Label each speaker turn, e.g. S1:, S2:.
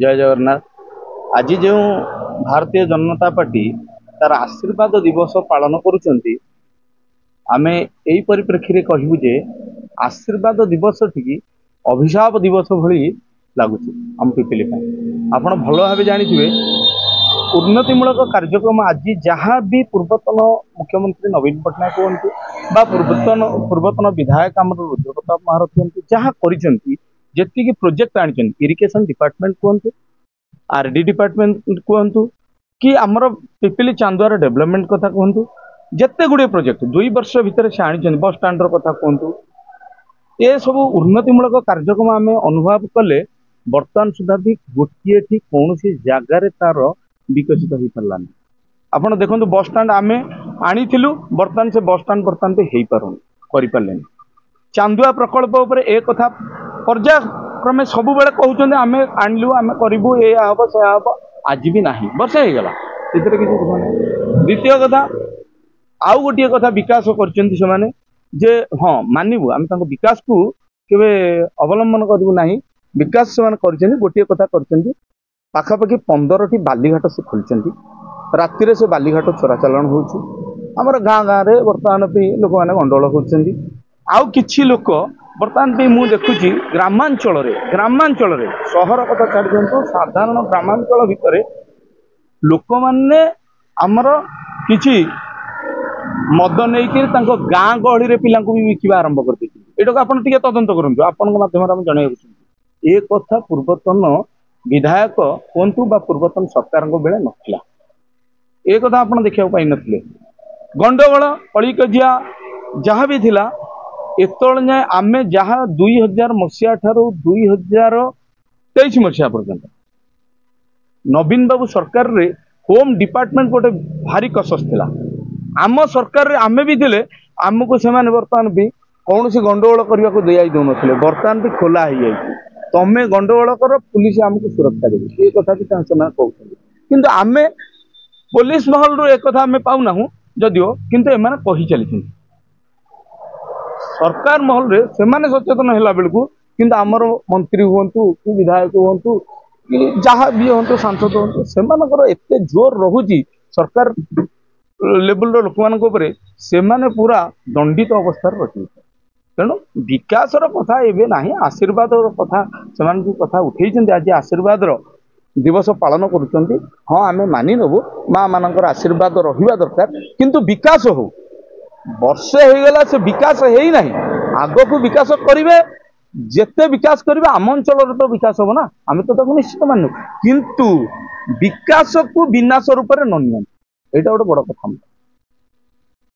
S1: जय जगन्नाथ। आज जो भारतीय जनता पार्टी तार आशीर्वाद दिवस पालन करुचंती आमे एई परिप्रेक्षी रे कहबु जे आशीर्वाद दिवस टी अभिशाप दिवस भली लगुच आम पिपिली आपण भल भाव जानिथिबे उन्नतिमूलक कार्यक्रम आज जहाँ भी पूर्वतन मुख्यमंत्री नवीन पट्टनायक हूँ बा पूर्वतन विधायक आम रुद्र प्रताप महारथी हूँ जहाँ करती प्रोजेक्ट आनी इरिगेशन डिपार्टमेंट कहतु आरडी डिपार्टमेंट कहतु कि आमर पिपिली चांदुआर डेवलपमेंट कथा कहतु जिते गुड़े प्रोजेक्ट 2 वर्ष भितर से आनी बस स्टाण्ड कथा कहतु ये सब उन्नतिमूलक कार्यक्रम आम अनुभव कले बर्तमान सुधा भी गोटे कौन जगार तार विकसित हो पारानी आपड़ देखो बस स्टाण्ड आम आनी बर्तमान से बस स्टाण्ड बर्तमान पे हो पारे चांदुआ प्रकल्प एक कथा पर्यायक्रमे सब बेले कहते आम आणलु आम करूँ ये हम से हम आज भी ना वर्षे हो गला द्वितीय कथा आउ गोटे कथा विकास कर जे हाँ मानवु आम विकास को केवे अवलंबन करूँ ना विकास से गोटे कथा कर पाखापाखि 15टी बालीघाट से खोलते राति से बालीघाट चोरा चालाण होमर गाँ गाँव में बर्तमान लोक मैंने गंडगोल होती आउ किछि लोक बर्तमान भी मुझे देखुची ग्रामांचल सहर कथा छाड़ दिखाँ साधारण ग्रामांचल भितर लोक मैंने आमर किछि मद नहीं गाँ गहली पिला भी बिकवा आरंभ कर ये आप तदंत करूँ आपण मध्यम जन ए कथा पूर्वतन विधायक कहतु बा पूर्वतन सरकार बेले नथिला ए कथा आपण देखा पाई नथिले गंडगोल कली कजिया जहाँ भी थिला एतल जाए आम जहाँ 2000 मसीहा ठारू 2023 मसीहा पर्यंत नवीन बाबू सरकार रे होम डिपार्टमेंट गोटे भारी कसस थिला आम सरकार रे आमे भी थिले आमको से बर्तमान भी कौन सी गंडगोल करने को दिया दौ ना बर्तमान भी खोला हो जाए तमें गंडगोल कर पुलिस आमको सुरक्षा देवी ये कथा भी कहते किंतु आमे पुलिस महल रू एक कथा आम पाऊना जदियो किंतु एमाने कही चली सरकार महल रे सेमाने सचेतन है बेलू किंतु आमर मंत्री हूँ कि विधायक हूँ कि जहाँ भी हूँ सांसद हूँ से एत जोर रोची सरकार लेवल लोक मान पूरा दंडित अवस्था रही तेणु विकास कथा एवं ना आशीर्वाद कथा से कथा उठे आज आशीर्वाद दिवस पालन कर हाँ आम मानि नबू माँ मान आशीर्वाद रहा दरकार किंतु विकास हो वर्षे हो गला से विकास है ही नहीं आग को विकास करेंगे जिते विकास करेंगे आम अंचल तो विकास हम ना आम तो निश्चित मानु किंतु विकास को विनाश रूप में न नियंत्रण यहाँ गोटे बड़ कथा।